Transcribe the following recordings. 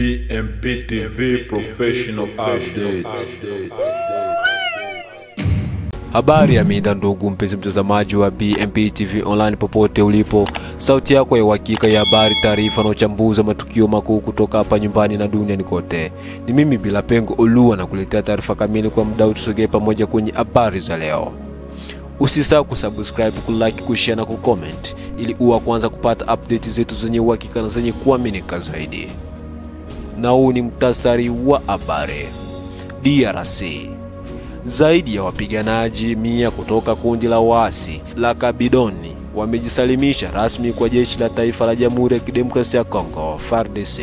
BMP TV Professional Update. Habari ya mida ndugu mpenzi mtazamaji wa BMP TV online popote ulipo. Sauti yako ya uhakika ya habari, taarifa na uchambuzi wa matukio makuu kutoka hapa nyumbani na duniani kote. Ni mimi Bila Pengo Olua na kuletea taarifa kamili kwa muda. Tusogee pamoja kwenye habari za leo. Usisahau kusubscribe, kulike, kushare na kucomment ili uwe kwanza kupata update zetu zenye uhakika na zenye kuaminika zaidi. Na huu ni mtasari wa habari. DRC. Zaidi ya wapiganaji 100 kutoka kundi la waasi la Kabidoni wamejisalimisha rasmi kwa jeshi la taifa la Jamhuri ya Kidemokrasia ya Kongo FARDC.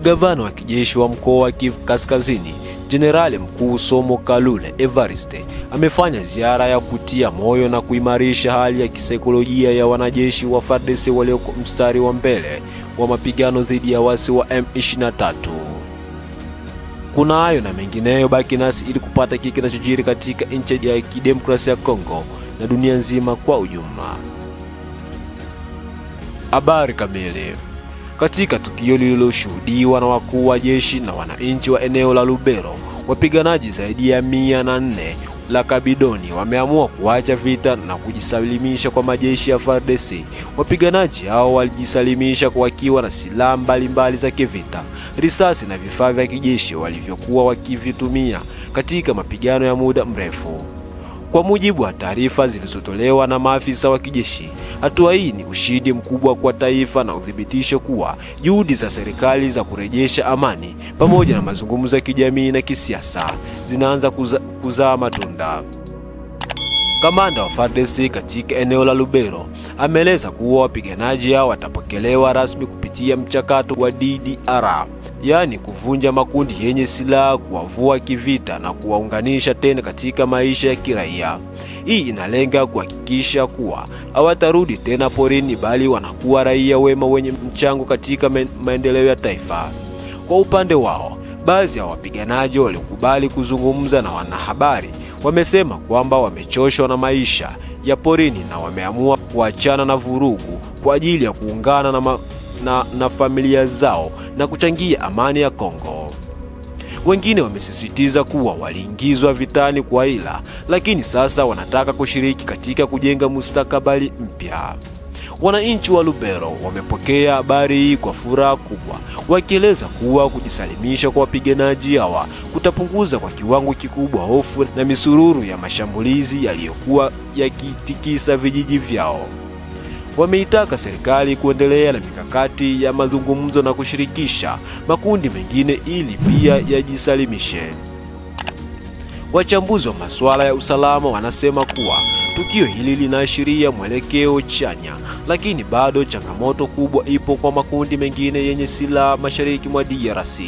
Gavana wa kijeshi wa mkoa wa Kivu Kaskazini, Jenerali Mkuu Somo Kalule Evariste amefanya ziara ya kutia moyo na kuimarisha hali ya kisaikolojia ya wanajeshi wa FARDC walioko mstari wa mbele wa mapigano dhidi ya waasi wa M23. Kuna hayo na mengineyo, baki nasi ili kupata kile kinachojiri katika nchi ya Kidemokrasia ya Kongo na dunia nzima kwa ujumla. Habari kamili. Katika tukio lililoshuhudiwa na wakuu wa jeshi na wananchi wa eneo la Lubero, wapiganaji zaidi ya 104 la Kabidoni wameamua kuacha vita na kujisalimisha kwa majeshi ya FARDC. Wapiganaji hao walijisalimisha wakiwa na silaha mbalimbali za kivita, risasi na vifaa vya kijeshi walivyokuwa wakivitumia katika mapigano ya muda mrefu. Kwa mujibu wa taarifa zilizotolewa na maafisa wa kijeshi, hatua hii ni ushindi mkubwa kwa taifa na uthibitisho kuwa juhudi za serikali za kurejesha amani pamoja na mazungumzo ya kijamii na kisiasa zinaanza kuzaa matunda. Kamanda wa FARDC katika eneo la Lubero ameeleza kuwa wapiganaji hao watapokelewa rasmi kupitia mchakato wa DDR, yani kuvunja makundi yenye silaha, kuwavua kivita na kuwaunganisha tena katika maisha ya kiraia. Hii inalenga kuhakikisha kuwa hawatarudi tena porini bali wanakuwa raia wema wenye mchango katika maendeleo ya taifa. Kwa upande wao, baadhi ya wapiganaji waliokubali kuzungumza na wanahabari wamesema kwamba wamechoshwa na maisha ya porini na wameamua kuachana na vurugu kwa ajili ya kuungana na familia zao na kuchangia amani ya Kongo. Wengine wamesisitiza kuwa waliingizwa vitani kwa hila, lakini sasa wanataka kushiriki katika kujenga mustakabali mpya. Wananchi wa Lubero wamepokea habari hii kwa furaha kubwa, wakieleza kuwa kujisalimisha kwa wapiganaji hawa kutapunguza kwa kiwango kikubwa hofu na misururu ya mashambulizi yaliyokuwa yakitikisa vijiji vyao. Wameitaka serikali kuendelea na mikakati ya mazungumzo na kushirikisha makundi mengine ili pia yajisalimishe. Wachambuzi wa masuala ya usalama wanasema kuwa tukio hili linaashiria mwelekeo chanya, lakini bado changamoto kubwa ipo kwa makundi mengine yenye silaha mashariki mwa DRC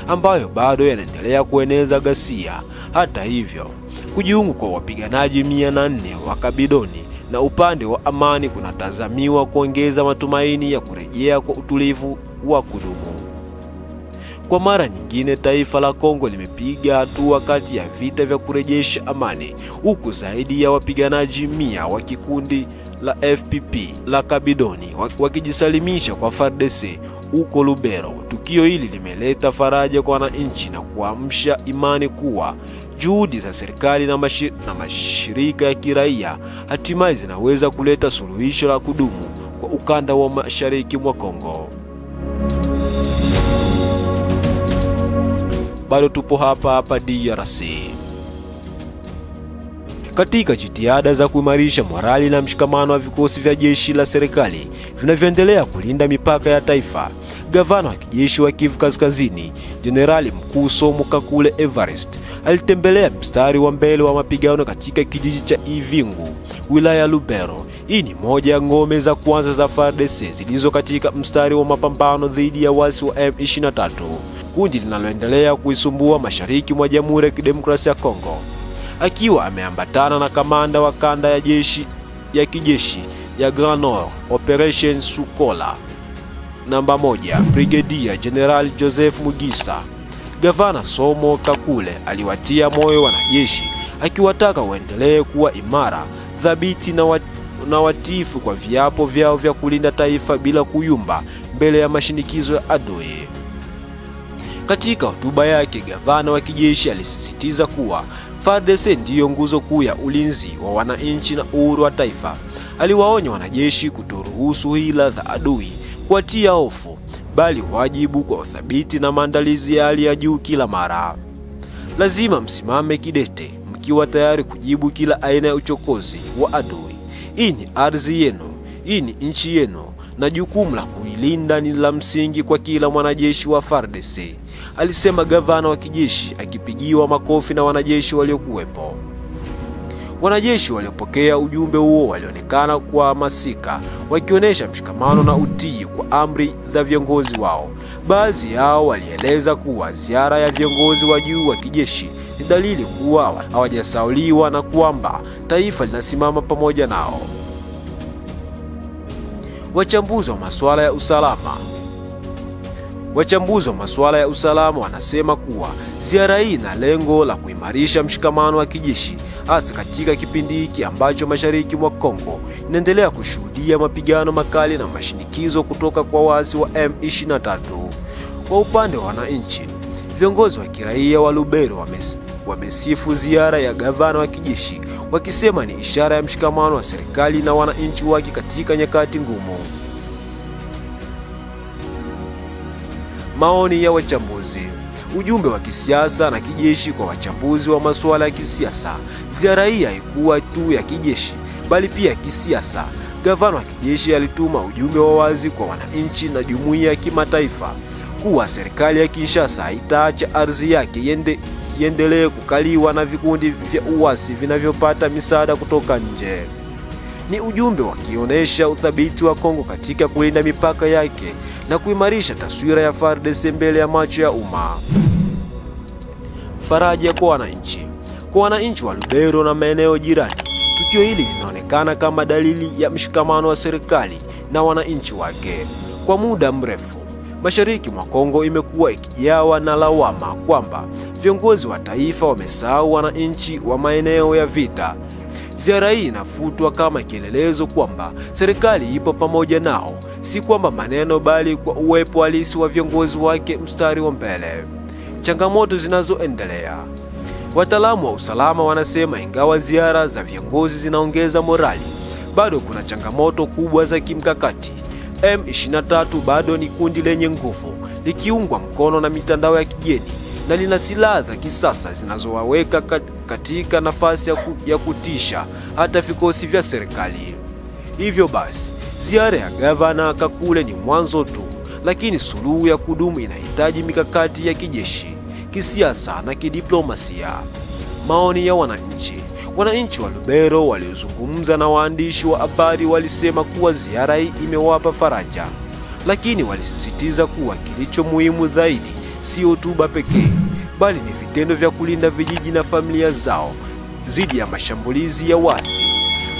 ambayo bado yanaendelea kueneza ghasia. Hata hivyo, kujiunga kwa wapiganaji 104 wa Kabidoni na upande wa amani kunatazamiwa kuongeza matumaini ya kurejea kwa utulivu wa kudumu. Kwa mara nyingine, taifa la Kongo limepiga hatua kati ya vita vya kurejesha amani, huku zaidi ya wapiganaji 100 wa kikundi la FPP la Kabidoni wakijisalimisha kwa FARDC huko Lubero. Tukio hili limeleta faraja kwa wananchi na kuamsha imani kuwa juhudi za serikali na mashirika ya kiraia hatimaye zinaweza kuleta suluhisho la kudumu kwa ukanda wa mashariki mwa Kongo. Bado tupo hapa DRC. Katika jitihada za kuimarisha morali na mshikamano wa vikosi vya jeshi la serikali vinavyoendelea kulinda mipaka ya taifa, Gavana wa kijeshi wa Kivu Kaskazini, Jenerali Mkuu Somo Kalule Evariste alitembelea mstari wa mbele wa mapigano katika kijiji cha Ivingu, wilaya ya Lubero. Hii ni moja ya ngome za kwanza za FARDC zilizo katika mstari wa mapambano dhidi ya waasi wa M23, kundi linaloendelea kuisumbua mashariki mwa Jamhuri ya Kidemokrasia ya Kongo. Akiwa ameambatana na kamanda wa kanda ya kijeshi ya Grand Nord Operation Sukola namba 1, Brigadier General Joseph Mugisa, Gavana Somo Kalule aliwatia moyo wanajeshi, akiwataka waendelee kuwa imara, thabiti na watiifu kwa viapo vyao vya kulinda taifa bila kuyumba mbele ya mashinikizo ya adui. Katika hotuba yake, gavana wa kijeshi alisisitiza kuwa FARDC ndiyo nguzo kuu ya ulinzi wa wananchi na uhuru wa taifa. Aliwaonya wanajeshi kutoruhusu hila za adui kuwatia hofu, bali wajibu kwa uthabiti na maandalizi ya hali ya juu kila mara. Lazima msimame kidete, mkiwa tayari kujibu kila aina ya uchokozi wa adui. Hii ni ardhi yenu, hii ni nchi yenu, na jukumu la kuilinda ni la msingi kwa kila mwanajeshi wa FARDC, alisema gavana wa kijeshi, akipigiwa makofi na wanajeshi waliokuwepo. Wanajeshi waliopokea ujumbe huo walionekana kuhamasika, wakionyesha mshikamano na utii kwa amri za viongozi wao. Baadhi yao walieleza kuwa ziara ya viongozi wa juu wa kijeshi ni dalili kuwa hawajasauliwa na kwamba taifa linasimama pamoja nao. Wachambuzi wa masuala ya usalama wanasema kuwa ziara hii ina lengo la kuimarisha mshikamano wa kijeshi, hasa katika kipindi hiki ambacho mashariki mwa Kongo inaendelea kushuhudia mapigano makali na mashinikizo kutoka kwa waasi wa M23. Kwa upande wa wananchi, viongozi wa kiraia wa Lubero wamesifu ziara ya gavana wa kijeshi, wakisema ni ishara ya mshikamano wa serikali na wananchi wake katika nyakati ngumu. Maoni ya wachambuzi. Ujumbe wa kisiasa na kijeshi kwa wachambuzi wa masuala ya kisiasa. Ziara hii haikuwa tu ya kijeshi, bali pia ya kisiasa. Gavana wa kijeshi alituma ujumbe wa wazi kwa wananchi na jumuiya ya kimataifa kuwa serikali ya Kinshasa haitaacha ardhi yake iendelee kukaliwa na vikundi vya uasi vinavyopata misaada kutoka nje. Ni ujumbe wakionyesha uthabiti wa Kongo katika kulinda mipaka yake na kuimarisha taswira ya FARDC mbele ya macho ya umma. Faraja kwa wananchi. Kwa wananchi wa Lubero na maeneo jirani, tukio hili linaonekana kama dalili ya mshikamano wa serikali na wananchi wake. Kwa muda mrefu, mashariki mwa Kongo imekuwa ikijawa na lawama kwamba viongozi wa taifa wamesahau wananchi wa maeneo ya vita. Ziara hii inafutwa kama kielelezo kwamba serikali ipo pamoja nao, si kwamba maneno bali kwa uwepo halisi wa viongozi wake mstari wa mbele. Changamoto zinazoendelea. Wataalamu wa usalama wanasema ingawa ziara za viongozi zinaongeza morali, bado kuna changamoto kubwa za kimkakati. M23 bado ni kundi lenye nguvu, likiungwa mkono na mitandao ya kigeni na lina silaha za kisasa zinazowaweka katika nafasi ya kutisha hata vikosi vya serikali. Hivyo basi, ziara ya gavana Kakule ni mwanzo tu, lakini suluhu ya kudumu inahitaji mikakati ya kijeshi, kisiasa na kidiplomasia. Maoni ya wananchi. Wananchi wa Lubero waliozungumza na waandishi wa habari walisema kuwa ziara hii imewapa faraja, lakini walisisitiza kuwa kilicho muhimu zaidi si hotuba pekee, bali ni vitendo vya kulinda vijiji na familia zao dhidi ya mashambulizi ya wasi.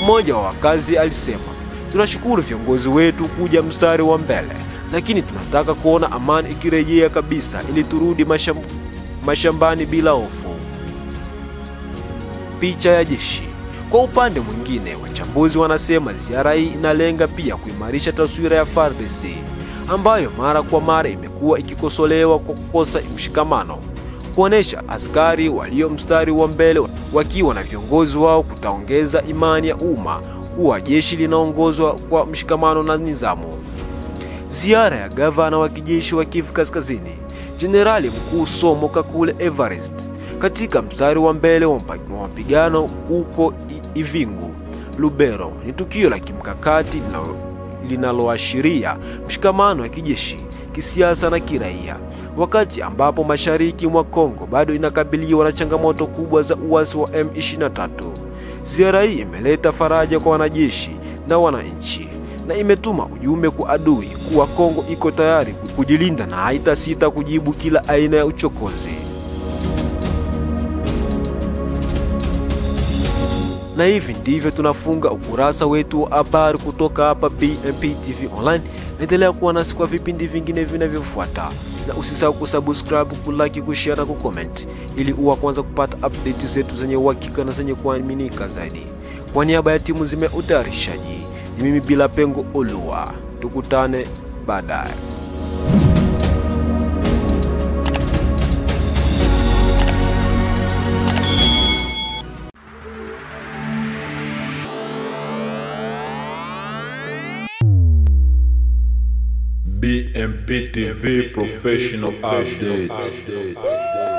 Mmoja wa wakazi alisema, tunashukuru viongozi wetu kuja mstari wa mbele, lakini tunataka kuona amani ikirejea kabisa ili turudi mashambani bila hofu. Picha ya jeshi. Kwa upande mwingine, wachambuzi wanasema ziara hii inalenga pia kuimarisha taswira ya FARDC, ambayo mara kwa mara imekuwa ikikosolewa kwa kukosa mshikamano. Kuonesha askari walio mstari wa mbele wakiwa na viongozi wao kutaongeza imani ya umma kuwa jeshi linaongozwa kwa mshikamano na nidhamu. Ziara ya gavana wa kijeshi wa Kivu Kaskazini, Jenerali Mkuu Somo Kakule Evarist, katika mstari wa mbele wa mapigano huko Ivingu, Lubero, ni tukio la kimkakati linaloashiria mshikamano wa kijeshi, kisiasa na kiraia, wakati ambapo mashariki mwa Kongo bado inakabiliwa na changamoto kubwa za uasi wa M23. Ziara hii imeleta faraja kwa wanajeshi na wananchi, na imetuma ujumbe kwa adui kuwa Kongo iko tayari kujilinda na haitasita kujibu kila aina ya uchokozi. Na hivi ndivyo tunafunga ukurasa wetu wa habari kutoka hapa BMP TV Online. Endelea kuwa nasi kwa vipindi vingine vinavyofuata, na usisahau kusubscribe, kulike, kushare na kucomment ili uwe kwanza kupata update zetu zenye uhakika na zenye kuaminika zaidi. Kwa niaba ya timu zime utayarishaji, ni mimi Bila Pengo Olua. Tukutane baadaye. BMP TV Professional Update.